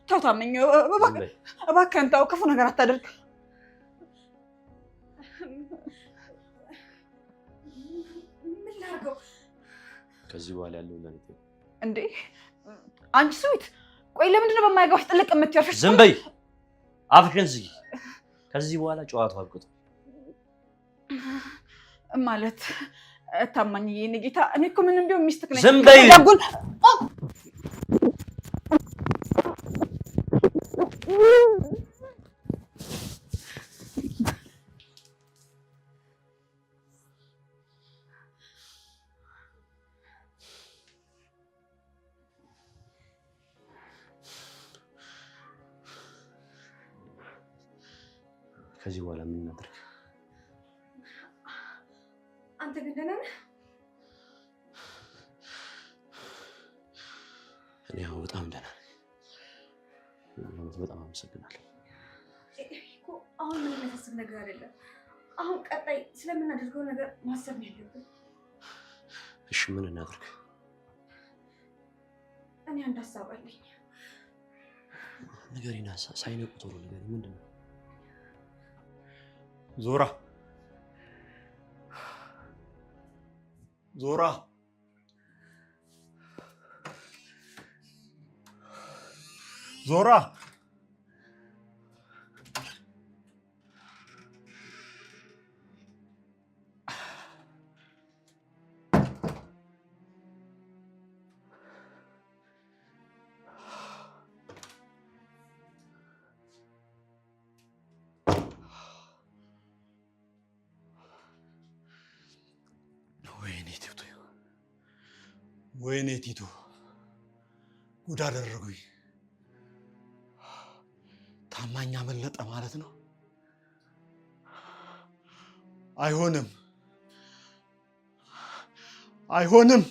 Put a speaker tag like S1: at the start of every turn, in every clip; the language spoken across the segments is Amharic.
S1: ተው ታመኝ እባክህን ተው ክፉ ነገር አታደርግ ምን ላድርገው
S2: ከዚህ በኋላ ያለው ለኔ
S1: እንዴ አንቺ ስዊት ቆይ ለምንድን ነው በማይገባሽ ጥልቅ የምትያርፍሽ
S2: ዝም በይ አፍሽን ዝጊ ከዚህ በኋላ ጨዋታው አብቅቷል
S1: ማለት ታማኝዬ እኔ ጌታ እኔ እኮ ምንም ቢሆን ሚስትክ ነኝ
S2: ዝም በይ ከዚህ በኋላ ምን እናድርግ
S1: አንተ ግን ደህና ነህ
S2: እኔ በጣም ደህና ነኝ በጣም አመሰግናለሁ
S1: እኮ አሁን ምን የሚያሳስብ ነገር አይደለም አሁን ቀጣይ ስለምናደርገው ነገር ማሰብ ነው ያለብን
S2: እሺ ምን እናድርግ
S1: እኔ አንድ ሀሳብ አለኝ
S2: ንገሪና ሳይነቁ ቶሎ ንገሪ ምንድን ነው
S3: ዞራ ወይኔ ቲቱ ጉድ አደረጉኝ ታማኝ አመለጠ ማለት ነው አይሆንም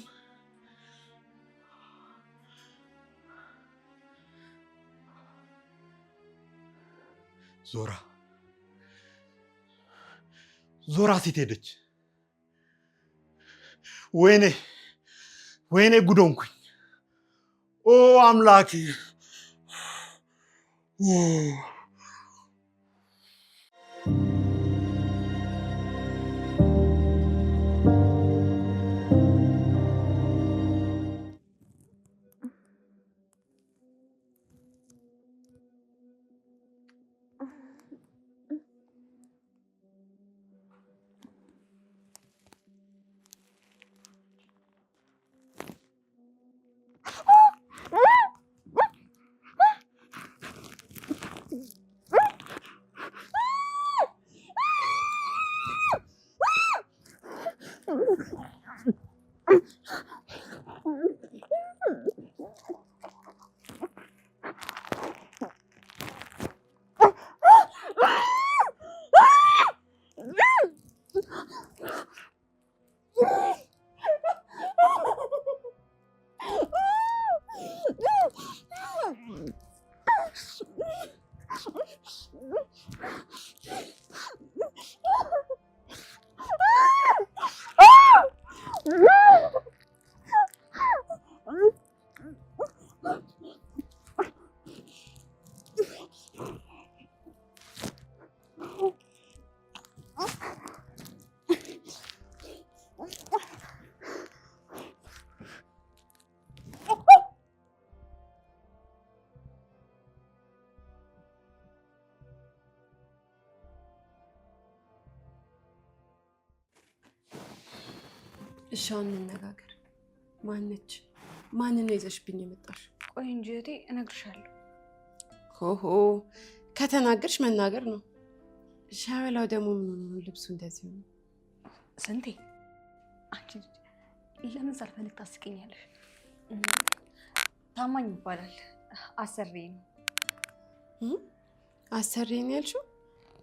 S3: ዞራ ሴት ሄደች ወይኔ ጉዶንኩኝ ኦ አምላኬ
S4: እሺ አሁን እንነጋገር ማንን ነው ይዘሽብኝ የመጣሽ
S1: ቆይ እንጂ እህቴ እነግርሻለሁ
S4: ሆሆ ከተናገርሽ መናገር ነው ሻወላው ደግሞ ልብሱ እንደዚህ ነው
S1: ስንቴ አንቺ ለምን ሳልፈልግ ታስቀኛለሽ ታማኝ ይባላል አሰሪ ነው
S4: አሰሪ ነው ያልሽው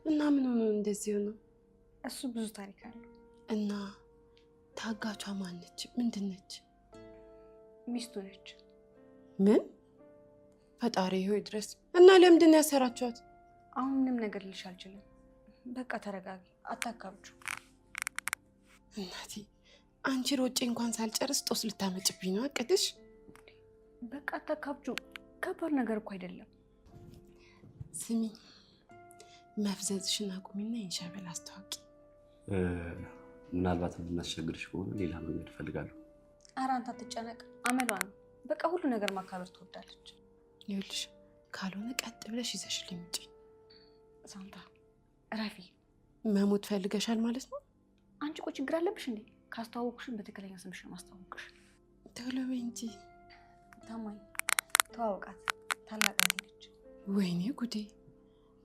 S4: እና ምን ሆነ እንደዚህ ነው
S1: እሱ ብዙ ታሪክ አለው
S4: እና ታጋቿ ማነች ምንድነች
S1: ሚስቱ ነች
S4: ምን ፈጣሪ ሆይ ድረስ እና ለምንድን ያሰራችኋት
S1: አሁን ምንም ነገር ልልሽ አልችልም በቃ ተረጋጊ አታካብጩ
S4: እናቴ አንቺ ሮጬ እንኳን ሳልጨርስ ጦስ ልታመጭብኝ ነው አቀድሽ
S1: በቃ አታካብጁ። ከባድ ነገር እኮ አይደለም።
S4: ስሚ መፍዘዝሽን አቁሚና ኢንሻአላህ አስተዋቂ።
S2: ምናልባት የምናስቸግርሽ ከሆነ ሌላ መንገድ እፈልጋለሁ።
S1: ኧረ አንተ አትጨነቅ፣ አመሏ ነው። በቃ ሁሉ ነገር ማካበር ትወዳለች።
S4: ይኸውልሽ ካልሆነ ቀጥ ብለሽ ይዘሽልኝ ውጪ።
S1: ሳንታ ረፊ
S4: መሞት ፈልገሻል ማለት ነው?
S1: አንቺ ቆይ ችግር አለብሽ እንዴ? ካስተዋወቅሽን በትክክለኛ ስምሽ ነው ማስተዋወቅሽ።
S4: ቶሎ በይ እንጂ።
S1: ታማኝ ተዋወቃት፣ ታላቅ ነች።
S4: ወይኔ ጉዴ!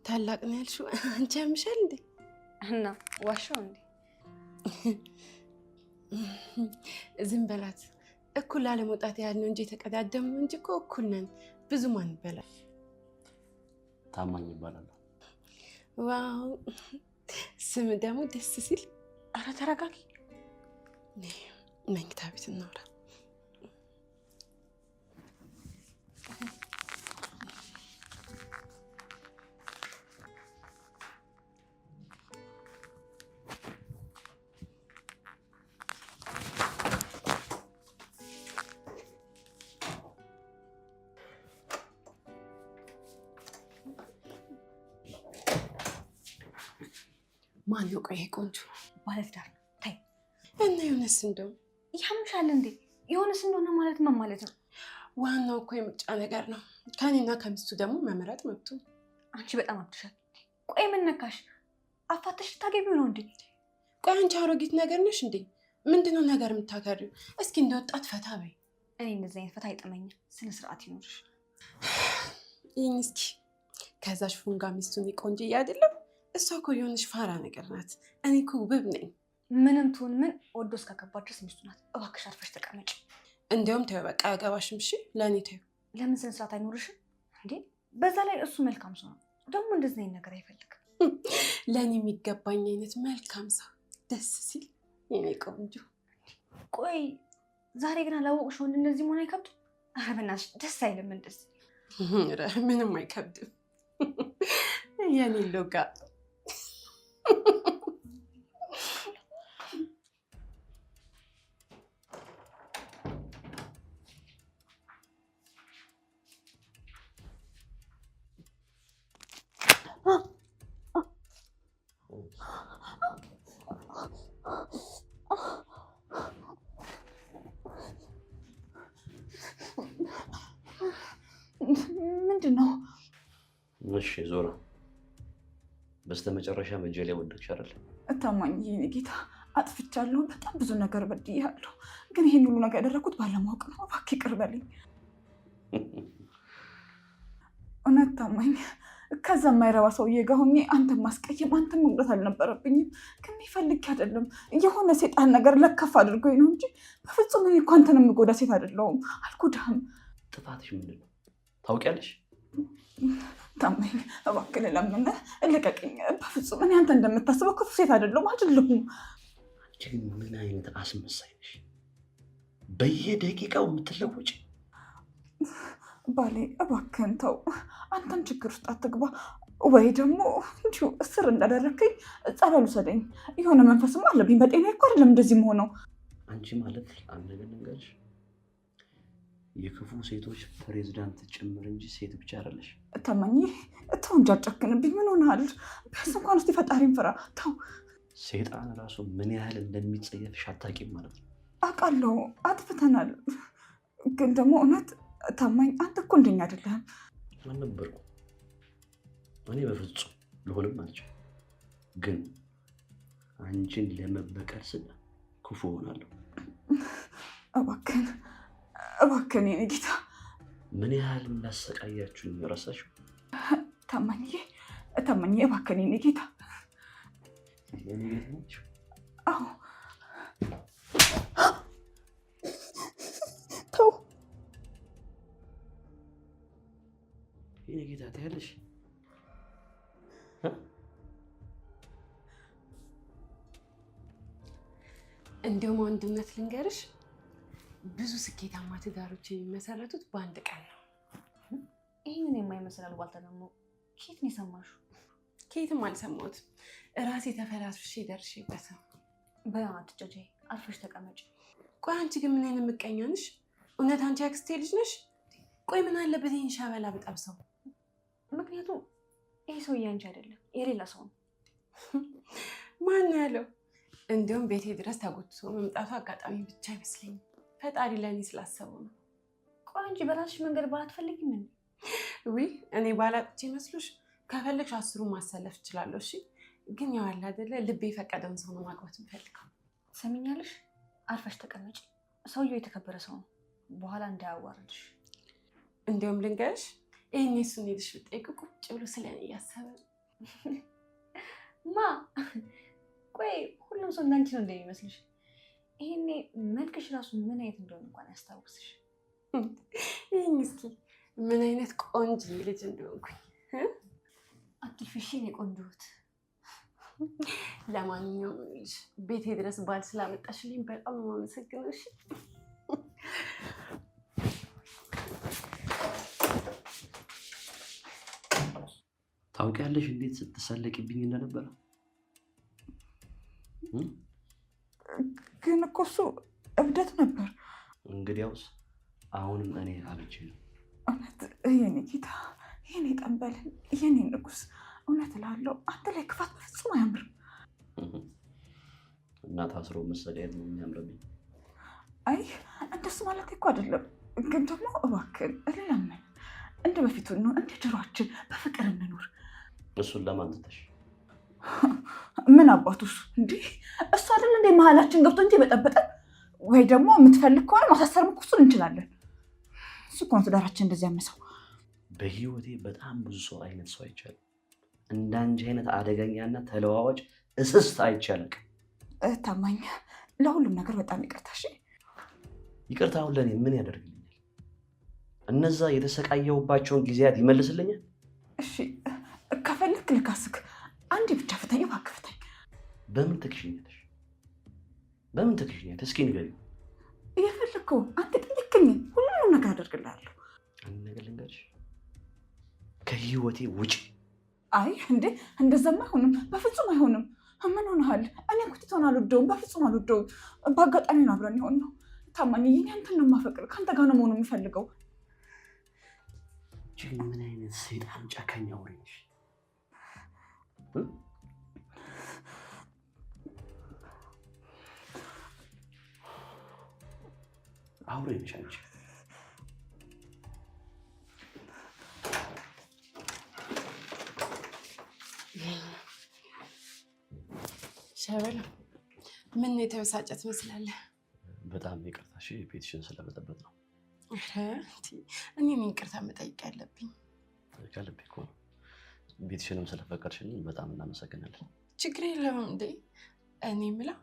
S4: ታላቅ ነው ያልሽው አንቺ ያምሻል እንዴ?
S1: እና ዋሻው እንዴ?
S4: ዝም በላት። እኩል ላለመውጣት ያህል ነው እንጂ የተቀዳደምነው እንጂ እኮ እኩል ነን። ብዙ ማን ይበላል።
S2: ታማኝ ይባላል።
S4: ዋው ስም ደግሞ ደስ ሲል።
S1: ኧረ ተረጋጊ።
S4: መኝታ ቤት እናውራ። ማን ነው ቆይ ቆንጆ?
S1: ባለትዳር ነው። ታይ
S4: እና የሆነስ እንደው
S1: ያምሻል እንዴ? የሆነስ እንደሆነ ማለት ምን ማለት ነው?
S4: ዋናው እኮ የምርጫ ነገር ነው። ከኔና ከሚስቱ ደግሞ መምረጥ መብቱ።
S1: አንቺ በጣም አብድሻል። ቆይ ምን ነካሽ? አፋተሽ ታገቢው ነው እንዴ?
S4: ቆይ አንቺ አሮጊት ነገር ነሽ እንዴ? ምንድነው ነገር የምታከሪው? እስኪ እንደወጣት ፈታ በይ።
S1: እኔ እንደዚህ አይነት ፈታ አይጥመኝም። ስነ ስርዓት ይኖርሽ።
S4: ይህን እስኪ ከዛሽ ፉንጋ ሚስቱን ቆንጆ አይደለም? እሷ እኮ የሆነች ፋራ ነገር ናት። እኔ እኮ ውብ ነኝ።
S1: ምንም ትሁን ምን ወዶ እስካከባድ ድረስ ሚስቱ ናት። እባክሽ አርፈሽ ተቀመጭ።
S4: እንዲያውም ተይው በቃ አያገባሽም። እሺ ለእኔ ተይው።
S1: ለምን ስነ ስርዓት አይኖርሽም እንዴ? በዛ ላይ እሱ መልካም ሰው ነው። ደግሞ እንደዚህ አይነት ነገር አይፈልግም።
S4: ለእኔ የሚገባኝ አይነት መልካም ሰው ደስ ሲል የኔ ቆንጆ።
S1: ቆይ ዛሬ ግን አላወቅሽ ወንድ እንደዚህ መሆን አይከብድም? ኧረ በእናትሽ ደስ አይልም እንደዚህ።
S4: ምንም አይከብድም የኔ ሎጋ።
S1: ምንድን ነው?
S2: እሺ ዞራ በስተመጨረሻ እጄ ላይ ወደቅሽ አይደል?
S5: እታማኝ የኔ ጌታ አጥፍቻለሁ። በጣም ብዙ ነገር በድያለሁ። ግን ይሄን ሁሉ ነገር ያደረኩት ባለማወቅ ነው። እባክህ ይቅር በለኝ። እውነት ታማኝ፣ ከዛ የማይረባ ሰውዬ ጋር ሆኜ አንተን ማስቀየም፣ አንተን መጉዳት አልነበረብኝም። ግን ፈልጌ አይደለም። የሆነ ሴጣን ነገር ለከፍ አድርጎኝ ነው እንጂ በፍጹም እኔ እኮ አንተን የምጎዳ ሴት አይደለሁም። አልጎዳህም።
S2: ጥፋትሽ ምንድን ነው ታውቂያለሽ?
S5: ታማኝ እባክህ ልለምንህ፣ ልቀቅኝ። በፍጹም እኔ አንተ እንደምታስበው ክፉ ሴት አይደለሁም።
S2: አንቺ ግን ምን አይነት አስመሳይ ነሽ? በየደቂቃው የምትለወጪ።
S5: ባሌ እባክህን ተው። አንተም ችግር ውስጥ አትግባ። ወይ ደግሞ እንዲሁ እስር እንዳደረግከኝ ጸበል ውሰደኝ። የሆነ መንፈስም አለብኝ። በጤና እኮ አይደለም እንደዚህ መሆነው።
S2: አንቺ ማለት አንድ ነገር ልንገርሽ፣ የክፉ ሴቶች ፕሬዝዳንት ጭምር እንጂ ሴት ብቻ አይደለሽ።
S5: ታማኝ ተው እንጂ አጨክንብኝ። ምን ሆነሃል? ቢያንስ እንኳን እስኪ ፈጣሪን ፍራ። ተው።
S2: ሴጣን ራሱ ምን ያህል እንደሚጸየፍሽ አታውቂም ማለት ነው።
S5: አውቃለሁ፣ አጥፍተናል። ግን ደግሞ እውነት ታማኝ አንተ እኮ እንደኛ አይደለህም።
S2: አልነበርኩም። እኔ በፍጹም ልሆንም አልችልም። ግን አንቺን ለመበቀል ስል ክፉ ሆናለሁ።
S5: እባክህን የኔ ጌታ።
S2: ምን ያህል እንዳሰቃያችሁኝ ረሳሽው?
S5: ታማኝ እባክህን የኔ ጌታ።
S2: የኔ ጌታ ነች?
S5: አዎ። ተው
S2: የኔ ጌታ ታያለሽ።
S4: እንዲሁም ወንድነት ልንገርሽ፣ ብዙ ስኬታማ ትዳሮች የሚመሰረቱት በአንድ ቀን ነው።
S1: ይህንን የማይመስል አሉባልታ ደግሞ ከየት ነው የሰማሽው?
S4: ከየትም አልሰማሁትም። እራሴ ተፈላስፍሽ ደርሼበት ነው።
S1: በአትጨጄ አርፈሽ ተቀመጭ።
S4: ቆይ አንቺ ግን ምን አይነት ምቀኛ ነሽ? እውነት አንቺ አክስቴ ልጅ ነሽ? ቆይ ምን አለበት ይሄን ሻበላ ብጠብሰው?
S1: ምክንያቱም ይሄ ሰውዬ አንቺ አይደለም የሌላ ሰው ነው።
S4: ማን ያለው? እንዲሁም ቤቴ ድረስ ተጎትቶ መምጣቱ አጋጣሚ ብቻ አይመስለኝም። ፈጣሪ ለእኔ ስላሰበው ነው።
S1: ቆይ አንቺ በራስሽ መንገድ ባትፈልጊም እንዴ?
S4: ውይ እኔ ባላጥቼ መስሎሽ? ከፈለግሽ 10 ማሰለፍ እችላለሁ። እሺ ግን ያው አለ አይደለ ልቤ የፈቀደውን ሰው ነው ማግባት የምፈልገው።
S1: ሰሚኛለሽ? አርፈሽ ተቀመጪ። ሰውየው የተከበረ ሰው ነው፣ በኋላ እንዳያዋርድሽ።
S4: እንዲሁም ልንገርሽ፣ ይሄን እሱን ሄድሽ ብትጠይቅ ቁጭ ብሎ ስለኔ እያሰበ
S1: ማ ቆይ ሁሉም ሰው እንዳንቺ ነው እንደሚመስልሽ? ይሄኔ መልክሽ ራሱ ምን አይነት እንደሆነ እንኳን ያስታውስሽ።
S4: ይህን እስኪ ምን አይነት ቆንጆ ልጅ እንደሆንኩኝ
S1: አትልፊሽን የቆንጆት።
S4: ለማንኛውም ልጅ ቤቴ ድረስ ባል ስላመጣሽልኝ በጣም ነው የማመሰግነው። እሺ
S2: ታውቂያለሽ እንዴት ስትሰለቂብኝ እንደነበረ?
S5: ግን እኮ እሱ እብደት ነበር።
S2: እንግዲያውስ አሁንም እኔ አብቼ ነው።
S5: እውነት የኔ ጌታ፣ የኔ ጠንበል፣ የኔ ንጉስ፣ እውነት እላለሁ አንተ ላይ ክፋት ፍጹም አያምርም።
S2: እና ታስሮ መሰደድ ነው የሚያምርብኝ?
S5: አይ እንደሱ ማለት እኮ አይደለም። ግን ደግሞ እባክህን እልለምን እንደ በፊቱ ነው፣ እንደ ድሯችን በፍቅር እንኑር።
S2: እሱን ለማን ትተሽ?
S5: ምን አባቱስ እንዴ? እሱ አይደል እንደ መሀላችን ገብቶ እንጂ በጠበጠን። ወይ ደግሞ የምትፈልግ ከሆነ ማሳሰርም እኮ እሱን እንችላለን። እሱ እኮ ነው ትዳራችን እንደዚህ ያመሰው።
S2: በህይወቴ በጣም ብዙ ሰው አይነት ሰው አይቻልም። እንዳንቺ አይነት አደገኛና ተለዋዋጭ እስስት አይቻልም።
S5: ታማኝ፣ ለሁሉም ነገር በጣም ይቅርታ። እሺ
S2: ይቅርታውን ለእኔ ምን ያደርግልኛል? እነዛ የተሰቃየሁባቸውን ጊዜያት ይመልስልኛል?
S5: እሺ ከፈልክ ልካስክ፣ አንዴ ብቻ ፍታኝ፣ እባክህ ፍታኝ።
S2: በምን ትክሽኛለሽ? በምን ትክሽኛለሽ? እስኪ ንገሪኝ።
S5: እየፈለግከው አንተ ጠይቀኝ፣ ሁሉንም ነገር አደርግልሃለሁ።
S2: አንድ ነገር ልንገርሽ፣ ከህይወቴ ውጪ።
S5: አይ እንዴ እንደዛማ አይሆንም፣ በፍጹም አይሆንም። ምን ሆነሃል? እኔ ኩቲቶን አልወደውም፣ በፍጹም አልወደውም። በአጋጣሚ ነው አብረን የሆን ነው። ታማኝ፣ ይሄን አንተን ነው የማፈቅር፣ ከአንተ ጋር ነው መሆኑ የምፈልገው።
S2: ምን አይነት ሰይጣን ጨካኝ አውሬ ነሽ! አውሬ ነሽ አንቺ።
S4: ሸበላ ምን የተበሳጨ ትመስላለህ?
S2: በጣም ይቅርታ እሺ፣ ቤትሽን ስለበጠበጥ ነው።
S4: እኔ ምን ይቅርታ መጠየቅ ያለብኝ?
S2: ከልቤ እኮ ነው። ቤትሽንም ስለፈቀድሽልኝ በጣም እናመሰግናለን።
S4: ችግር የለውም እንዴ። እኔ የምለው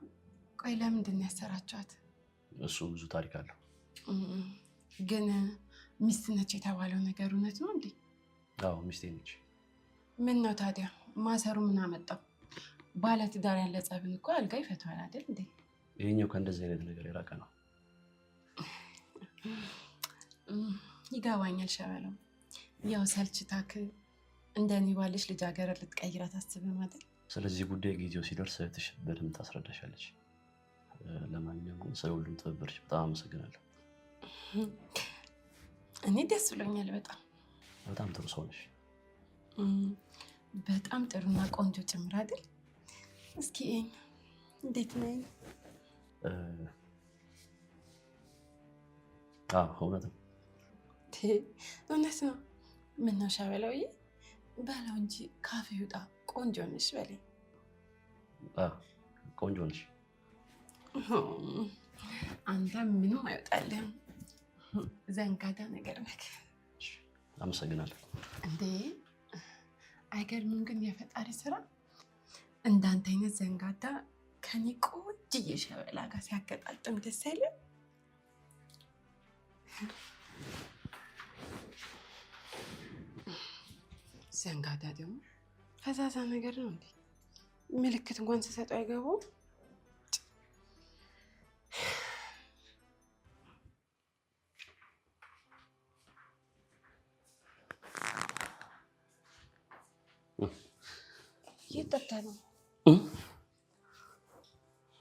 S4: ቆይ ለምንድን ነው ያሰራችኋት?
S2: እሱ ብዙ ታሪክ አለው።
S4: ግን ሚስት ነች የተባለው ነገር እውነት ነው እንዴ?
S2: አዎ ሚስቴ ነች።
S4: ምን ነው ታዲያ ማሰሩ ምን አመጣው? ባለትዳር ያለ ጸብን እኮ አልጋ ይፈታዋል አይደል እንዴ?
S2: ይሄኛው ከእንደዚህ አይነት ነገር የራቀ ነው።
S4: ይገባኛል ሸበላው። ያው ሰልችታክ እንደኔ ባለሽ ልጃገረድ ልትቀይራት አስበህ ማለት።
S2: ስለዚህ ጉዳይ ጊዜው ሲደርስ እህትሽ በደንብ ታስረዳሻለች። ለማንኛውም ግን ስለ ሁሉም ትብብርሽ በጣም አመሰግናለሁ።
S4: እኔ ደስ ብሎኛል በጣም።
S2: በጣም ጥሩ ሰው ነሽ።
S4: በጣም ጥሩና ቆንጆ ጭምር አይደል? እስኪ እንዴት ነኝ?
S2: እውነት ነው።
S4: እውነት ነው። ምን ነው ሸበላውዬ? በለው እንጂ ካፌ ውጣ። ቆንጆ ነሽ በለኝ።
S2: ቆንጆ ነሽ።
S4: አንተ ምንም አይወጣልህም። ዘንጋዳ ነገር ነክ።
S2: አመሰግናለሁ።
S4: እንዴ አይገርምም ግን የፈጣሪ ስራ። እንዳንተ አይነት ዘንጋዳ ከኔ ቆንጅዬ ሸበላ ጋር ሲያገጣጥም ደስ አይልም? ዘንጋዳ ደግሞ ፈዛዛ ነገር ነው እንዴ? ምልክት እንኳን ስሰጠው አይገባውም።
S1: ይጠጣ ነው።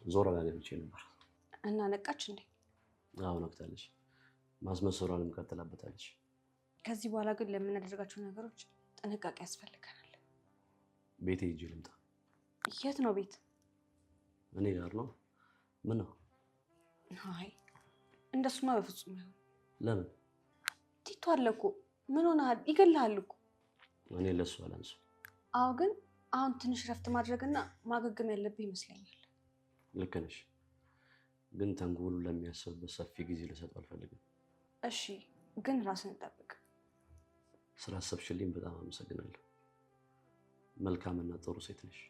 S2: ዞር ላለች ነበር
S1: እና ነቃች እንዴ?
S2: አዎ ነቅታለች። ማስመሰሏንም ቀጥላበታለች።
S1: ከዚህ በኋላ ግን ለምናደርጋቸው ነገሮች ጥንቃቄ ያስፈልገናል።
S2: ቤቴ ሂጅ ልምጣ።
S1: የት ነው ቤት?
S2: እኔ ጋር ነው። ምን ነው?
S1: አይ እንደሱማ በፍጹም አይሆን።
S2: ለምን?
S1: ቲቶ አለ እኮ። ምን ሆነሃል? ይገልሃል እኮ።
S2: እኔ ለሱ አላንስ።
S1: አዎ ግን አሁን ትንሽ ረፍት ማድረግና ማገገም ያለብህ ይመስለኛል።
S2: ልክ ነሽ፣ ግን ተንጎሉ ለሚያስብበት ሰፊ ጊዜ ልሰጠው አልፈልግም።
S1: እሺ ግን ራስን ጠብቅ።
S2: ስላሰብሽልኝ በጣም አመሰግናለሁ። መልካምና ጥሩ ሴት ነሽ።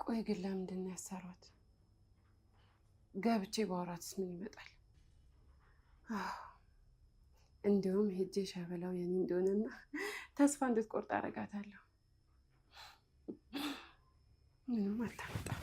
S4: ቆይ ግን ለምንድን ነው ያሰሯት? ገብቼ ባወራትስ ምን ይመጣል? እንዲሁም ሄጄ ሸበላው የኔ እንደሆነና ተስፋ እንድትቆርጥ አደርጋታለሁ። ምንም አታመጣም።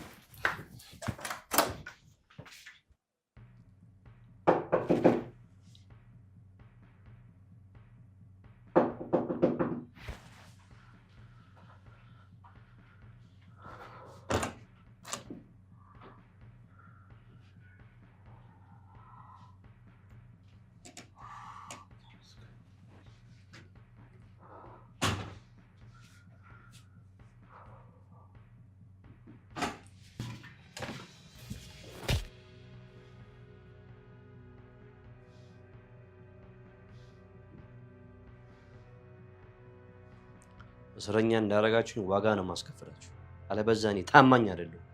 S2: እስረኛ እንዳረጋችሁኝ ዋጋ ነው ማስከፈላችሁ። አለበዛ እኔ ታማኝ አይደለሁም።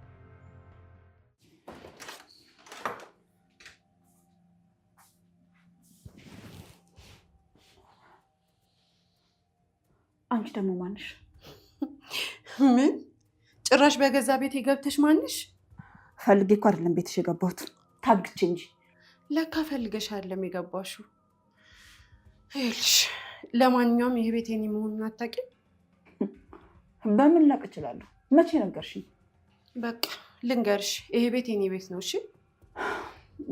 S5: አንቺ ደግሞ ማንሽ?
S4: ምን ጭራሽ በገዛ ቤት የገብተሽ ማንሽ?
S5: ፈልጌ እኮ አይደለም ቤትሽ የገባሁት፣ ታግቼ እንጂ።
S4: ለካ ፈልገሽ አይደለም የገባሽው። ይኸውልሽ ለማንኛውም ይሄ ቤት የኔ መሆኑን አታውቂም?
S5: በምን ላቅ እችላለሁ? መቼ ነገርሽኝ?
S4: በቃ ልንገርሽ፣ ይሄ ቤት የኔ ቤት ነው። እሺ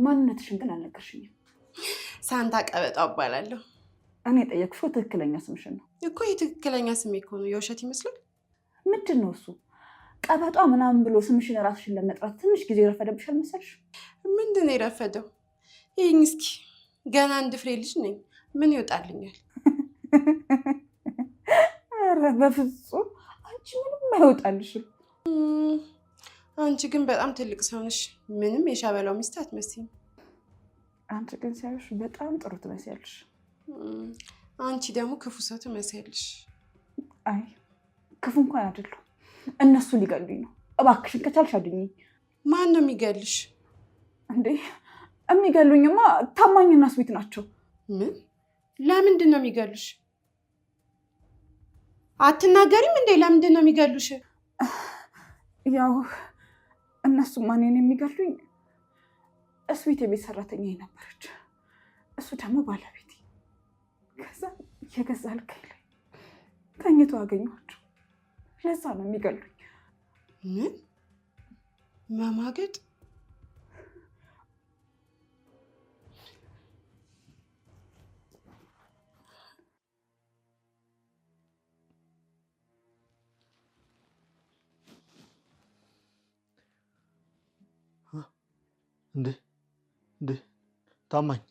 S5: ማንነትሽን ግን አልነገርሽኝም።
S4: ሳንታ ቀበጣው እባላለሁ።
S5: እኔ የጠየቅሽው ትክክለኛ ስምሽን ነው
S4: እኮ። የትክክለኛ ስሜ እኮ ነው። የውሸት ይመስላል?
S5: ምንድን ነው እሱ? ቀበጧ ምናምን ብሎ ስምሽን ራስሽን ለመጥራት ትንሽ ጊዜ የረፈደብሽ አልመሰልሽ?
S4: ምንድን ነው የረፈደው? ይህኝ እስኪ ገና አንድ ፍሬ ልጅ ነኝ። ምን ይወጣልኛል?
S5: ኧረ በፍጹም አንቺ ምንም አይወጣልሽም።
S4: አንቺ ግን በጣም ትልቅ ሰው ነሽ። ምንም የሻበላው ሚስት አትመስይም።
S5: አንቺ ግን ሲያዩሽ በጣም ጥሩ ትመስያለሽ።
S4: አንቺ ደግሞ ክፉ ሰው ትመስያለሽ።
S5: አይ ክፉ እንኳን አይደለሁ። እነሱ ሊገሉኝ ነው። እባክሽን ከቻልሽ አድኝኝ።
S4: ማን ነው የሚገልሽ?
S5: እንዴ የሚገሉኝማ ታማኝና ስዊት ናቸው።
S4: ምን? ለምንድን ነው የሚገሉሽ? አትናገሪም እንዴ? ለምንድን ነው የሚገሉሽ?
S5: ያው እነሱማ እኔን የሚገሉኝ ስዊት የቤት ሰራተኛ ነበረች፣ እሱ ደግሞ ባለቤቴ። ከዛ የገዛ አልጋዬ ላይ ተኝቶ አገኘኋቸው። ለዛ ነው የሚገሉኝ።
S4: ምን መማገጥ?
S3: እንዴ ታማኝ።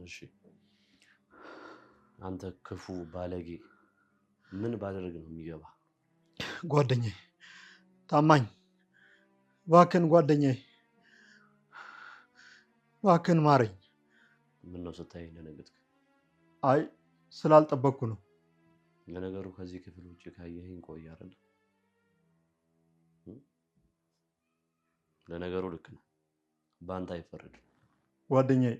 S2: እሺ አንተ ክፉ ባለጌ ምን ባደረግ ነው የሚገባ?
S3: ጓደኛዬ ታማኝ፣ እባክህን ጓደኛዬ፣ እባክህን ማረኝ።
S2: ምን ነው ስታይ ደነገጥክ?
S3: አይ ስላልጠበቅኩ ነው።
S2: ለነገሩ ከዚህ ክፍል ውጭ ካየኸኝ ቆይ አይደል? ለነገሩ ልክ ነህ፣ በአንተ አይፈረድም።
S3: ጓደኛዬ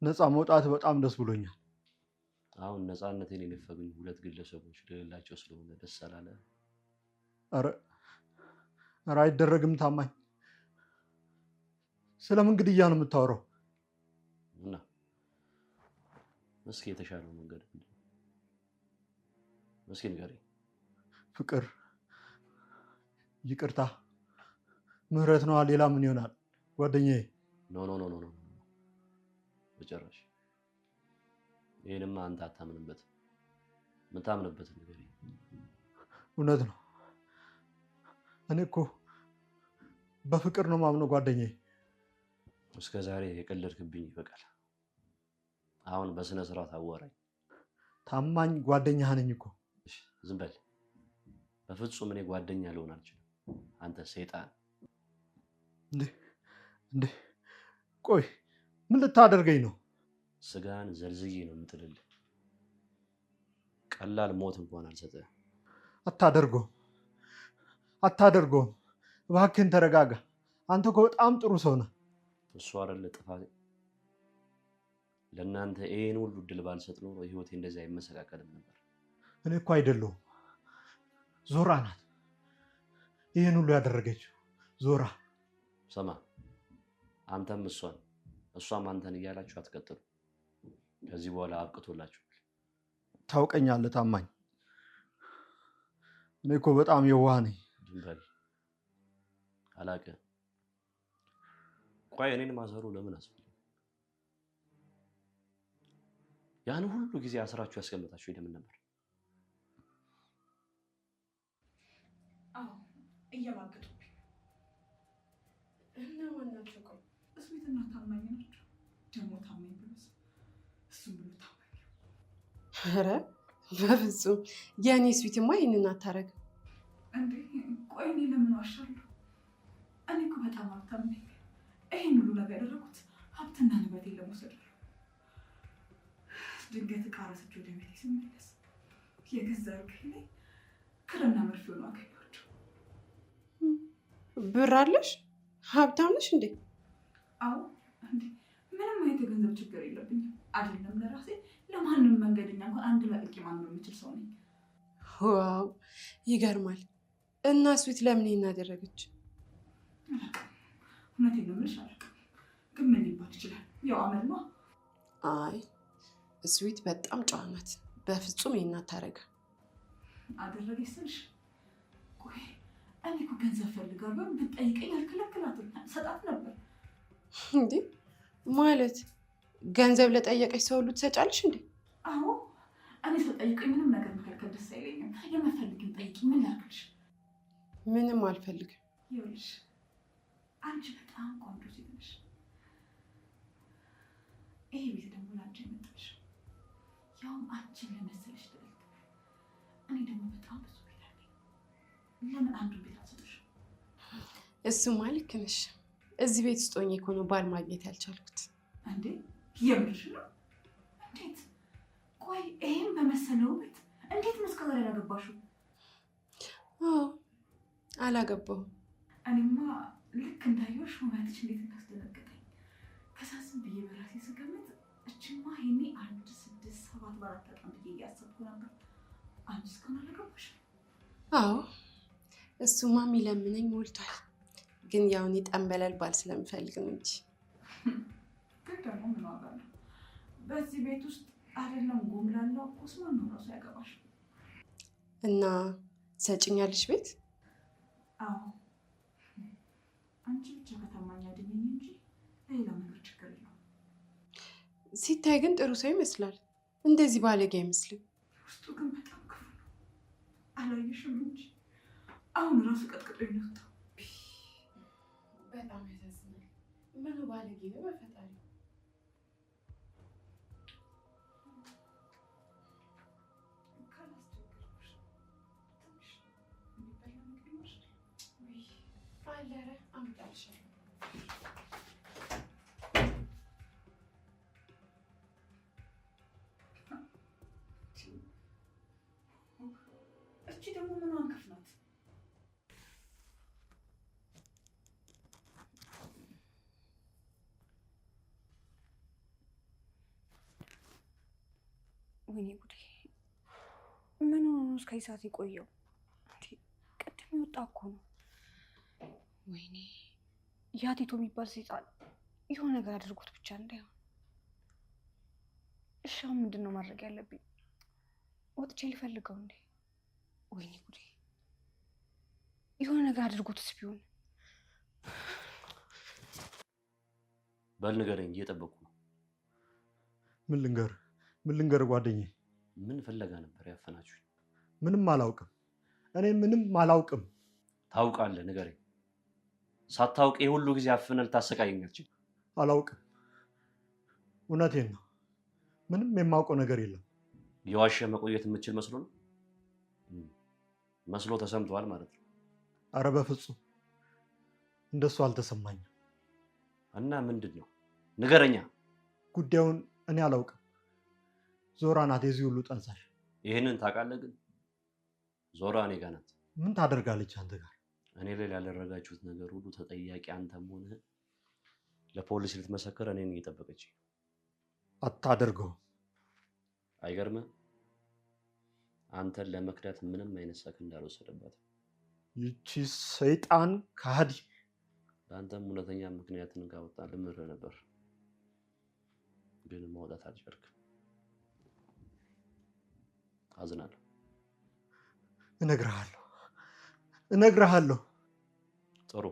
S3: ነፃ መውጣት በጣም ደስ ብሎኛል።
S2: አሁን ነፃነቴን የነፈጉኝ ሁለት ግለሰቦች ልላቸው ስለሆነ ደስ አላለ?
S3: ኧረ አይደረግም ታማኝ። ስለምን ግድያ ነው የምታወራው?
S2: እና እስኪ የተሻለው መንገድ ምንድን ነው? እስኪ ንገረኝ።
S3: ፍቅር፣ ይቅርታ፣ ምህረት ነዋ። ሌላ ምን ይሆናል ጓደኛዬ?
S2: ኖ ኖ ኖ ኖ ኖ፣ በጭራሽ ይሄንማ አንተ አታምንበት። የምታምንበት ነገር
S3: እውነት ነው። እኔ እኮ በፍቅር ነው ማምነው ጓደኛዬ።
S2: እስከ ዛሬ የቀለድክብኝ ይበቃል። አሁን በስነ ስርዓት አዋራኝ።
S3: ታማኝ ጓደኛህ ነኝ እኮ።
S2: ዝም በል። በፍጹም እኔ ጓደኛ ልሆን አልችልም። አንተ ሰይጣን።
S3: እንዴ ቆይ ምን ልታደርገኝ ነው?
S2: ስጋን ዘልዝዬ ነው የምጥልልህ። ቀላል ሞት እንኳን አልሰጠህም። አታደርገውም። እባክህን ተረጋጋ። አንተ እኮ በጣም ጥሩ ሰው ነህ። እሱ አይደለ ጥፋቴ። ለእናንተ ይሄን ሁሉ እድል ባልሰጥ ኖሮ ህይወቴ እንደዚህ አይመሰቃቀልም ነበር።
S3: እኔ እኮ አይደለሁም፣ ዞራ ናት ይሄን ሁሉ ያደረገችው። ዞራ
S2: ሰማ፣ አንተም እሷም አንተን እያላችሁ አትቀጥሉ። ከዚህ በኋላ አብቅቶላችኋል።
S3: ታውቀኛለህ ታማኝ፣ እኔ እኮ በጣም የዋህ ነኝ።
S2: ዝም በል። አላውቅህም። ቆይ እኔን ማሰሩ ለምን አስፈለገ? ያን ሁሉ ጊዜ አስራችሁ ያስቀመጣችሁ ለምን ነበር?
S5: አዎ እየማገጡብኝ።
S4: እና ዋናቸው ቆይ
S5: እስሚትና ታማኝ ናቸው። ደግሞ ታማኝ ብሎስ እሱም ብሎ ታማኝ።
S4: ኧረ በፍጹም የእኔ ስዊትማ ይህንን አታረግም
S5: እንዴ። ቆይ እኔ ለምን ዋሻለሁ? እኔ እኮ በጣም ሀብታም ነኝ። ይህን ሁሉ ነገር ያደረኩት ሀብትና ንብረቴን ለመውሰድ ነው። ድንገት ዕቃ ረስቼ ወደ ቤቴ ስመለስ የገዛ እርግፌ ላይ ክርና መርፌ ሆኖ አገኘኋቸው።
S4: ብር አለሽ? ሀብታም ነሽ እንዴ?
S5: አዎ እንዴ፣ ምንም አይነት የገንዘብ ችግር የለብኝም። አይደለም ለራሴ ለማንም መንገደኛ እንኳን አንድ ለቅቄ ማኖር የምችል ሰው ነኝ።
S4: ዋው ይገርማል። እና ስዊት ለምን እናደረገች?
S5: እውነቴን ነው የምልሽ፣ አላውቅም። ግን ምን ሊባል ይችላል? ያው አመል ነው።
S4: አይ ስዊት በጣም ጨዋ ናት። በፍጹም ይሄን አታረግም።
S5: አደረገች ስልሽ፣ ቆይ እኔ እኮ ገንዘብ ፈልጋለሁ ብትጠይቀኝ አልከለክላትም፣ ሰጣት ነበር።
S4: እንዴ ማለት ገንዘብ ለጠየቀች ሰው ሁሉ ትሰጫለሽ እንዴ?
S5: አዎ እኔ ሰው ጠይቀኝ ምንም ነገር መከልከል ደስ አይለኝም። የምፈልግን ጠይቂ፣ ምን ላድርግልሽ?
S4: ምንም አልፈልግም።
S5: ይኸውልሽ አንቺ በጣም ቆንጆ ሴት ነሽ። ይሄ ቤት ደግሞ ለአንቺ የመጣሽ ያውም አንቺን ለመሰለሽ ልዕልት። እኔ ደግሞ በጣም ብዙ ቤት አለኝ። ለምን አንዱን ቤት አልሰጥሽ?
S4: እሱማ ልክ ነሽ። እዚህ ቤት ውስጥ ሆኜ እኮ ነው ባል ማግኘት ያልቻልኩት።
S5: እንዴ የምርሽ ነው? እንዴት? ቆይ ይሄን በመሰለው ቤት እንዴት መስከረም ላይ ያላገባሽው?
S4: አዎ አላገባሁም።
S5: እኔማ ልክ እንዳየሁሽ ውበትሽ እንዴት እንዳስደነገጠኝ። ከዛ ዝም ብዬ በራሴ ስገምት እችማ ይሄኔ 1 6 7 በአራት ተጣም ብዬ እያሰብኩ ነበር። አንቺ እስካሁን አላገባሽም?
S4: አዎ እሱማ የሚለምነኝ ሞልቷል። ግን ያው እኔ ጠንበለል ባል ስለምፈልግ ነው እንጂ።
S5: ግን ደግሞ ምን ዋጋ አለው? በዚህ ቤት ውስጥ አይደለም ጎምላላው ኮስማን ነው ራሱ ያገባሽ።
S4: እና ሰጭኛለሽ ቤት?
S5: አዎ አንቺ ብቻ ከታማኝ አድኝኝ እንጂ ሌላ ምንም ችግር የለውም።
S4: ሲታይ ግን ጥሩ ሰው ይመስላል። እንደዚህ ባለጌ አይመስልም።
S5: ውስጡ ግን በጣም ክፉ ነው። አላየሽም እንጂ አሁን ራሱ ቀጥቅጦ ይነውጣው።
S4: በጣም ያሳዝናል። ምኑ ባለጌ ነው በፈጣሪ። አለረ አምጣልሻለሁ።
S5: እቺ ደግሞ ምን አንከፍ ናት?
S1: ወይኔ ጉዴ! ምን ሆኖ ነው እስከዚህ ሰዓት የቆየው? ቅድም የወጣ እኮ ነው። ወይኔ ያ ቲቶ የሚባል ሰይጣን የሆነ ነገር አድርጎት ብቻ እንዳይሆን። እሺ አሁን ምንድን ነው ማድረግ ያለብኝ? ወጥቼ ልፈልገው እንዴ? ወይኔ ጉዴ! የሆነ ነገር አድርጎትስ ቢሆን?
S2: በል ንገረኝ፣ እየጠበኩ ነው።
S3: ምን ልንገር? ምን ልንገር ጓደኛዬ?
S2: ምን ፍለጋ ነበር ያፈናችሁኝ?
S3: ምንም አላውቅም። እኔ ምንም አላውቅም።
S2: ታውቃለህ፣ ንገረኝ። ሳታውቅ የሁሉ ጊዜ አፍነህ ልታሰቃየኝ አትችልም።
S3: አላውቅም። እውነቴን ነው። ምንም የማውቀው ነገር የለም።
S2: የዋሸ መቆየት የምትችል መስሎ ነው? መስሎ ተሰምቷል ማለት ነው።
S3: አረ በፍጹም እንደሱ አልተሰማኝም።
S2: እና ምንድን ነው? ንገረኛ።
S3: ጉዳዩን እኔ አላውቅም። ዞራ ናት የዚህ ሁሉ ጠንሳሽ።
S2: ይህንን ታውቃለህ? ግን ዞራ እኔ ጋር ናት።
S3: ምን ታደርጋለች አንተ ጋር?
S2: እኔ ላይ ያደረጋችሁት ነገር ሁሉ ተጠያቂ አንተም ሆነህ ለፖሊስ ልትመሰክር እኔን እየጠበቀች።
S3: አታደርገው።
S2: አይገርምህ? አንተን ለመክዳት ምንም አይነት ሰከንድ አልወሰደባትም።
S3: ይቺ ሰይጣን ከሃዲ።
S2: ለአንተም እውነተኛ ምክንያትን ካወጣ ልምርህ ነበር፣ ግን ማውጣት አልቻልክም። አዝናለሁ።
S3: እነግርሃለሁ።
S2: ጥሩ፣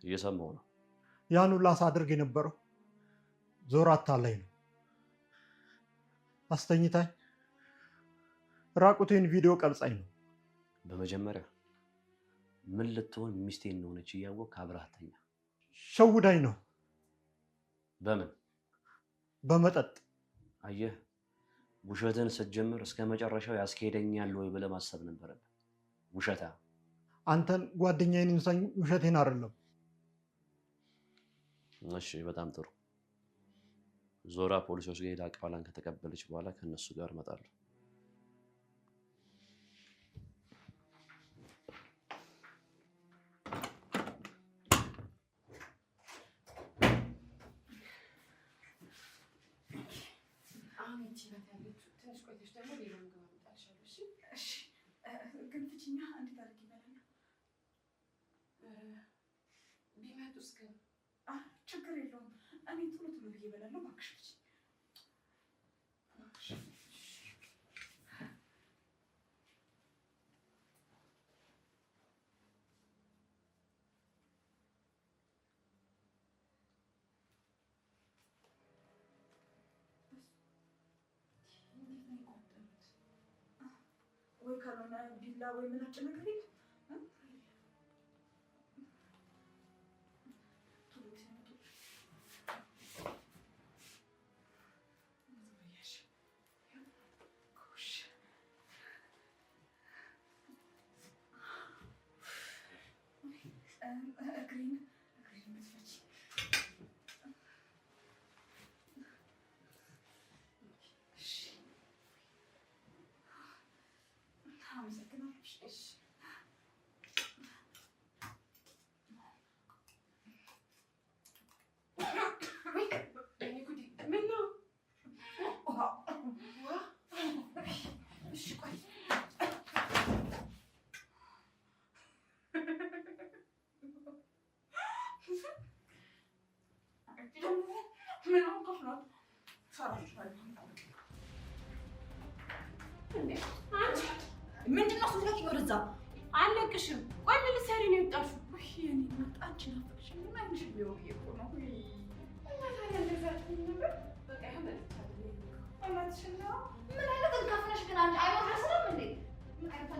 S2: እየሰማሁ ነው።
S3: ያን ሁላ ሳደርግ የነበረው ዞራ አታላይ ነው። አስተኝታኝ ራቁቴን ቪዲዮ ቀርጻኝ ነው።
S2: በመጀመሪያ ምን ልትሆን ሚስቴ እንደሆነች እያወቅህ አብረሃት ተኛ።
S3: ሸውዳኝ ነው።
S2: በምን?
S3: በመጠጥ።
S2: አየህ፣ ውሸትን ስትጀምር እስከ መጨረሻው ያስኬደኛል ወይ ብለህ ማሰብ ነበረብህ። ውሸታ።
S3: አንተን ጓደኛዬን እንሳኝ፣ ውሸቴን አይደለም።
S2: እሺ፣ በጣም ጥሩ። ዞራ ፖሊሶች ጋር ሄዳ ቃሏን ከተቀበለች በኋላ ከነሱ ጋር እመጣለሁ።
S5: ግን ፍቺኛ እንዴት አድርጌ ይበላል?
S4: ቢመጡስ? ግን
S5: ችግር የለውም። እኔ ቶሎ ብዬ እበላለሁ። እባክሽ ፍቺ። ወይ ካልሆነ ቢላ ወይ ምናጭ ነገር የለም። እግሬን ብትፈቺ። አመሰግናለሁ። ምንድን ነው ስትለቂኝ? ወደዛ
S4: አለቅሽም። ቆይ ምን ልትሰሪ ነው የወጣሽው?
S5: የኔ እናት አንቺ ናፈቅሽኝ። ማንሽ ሊሆን እኮ ነው።
S6: ምን አይነት እንከፍነሽ ግን አንቺ አይወረስንም እንዴ? ምን አይነት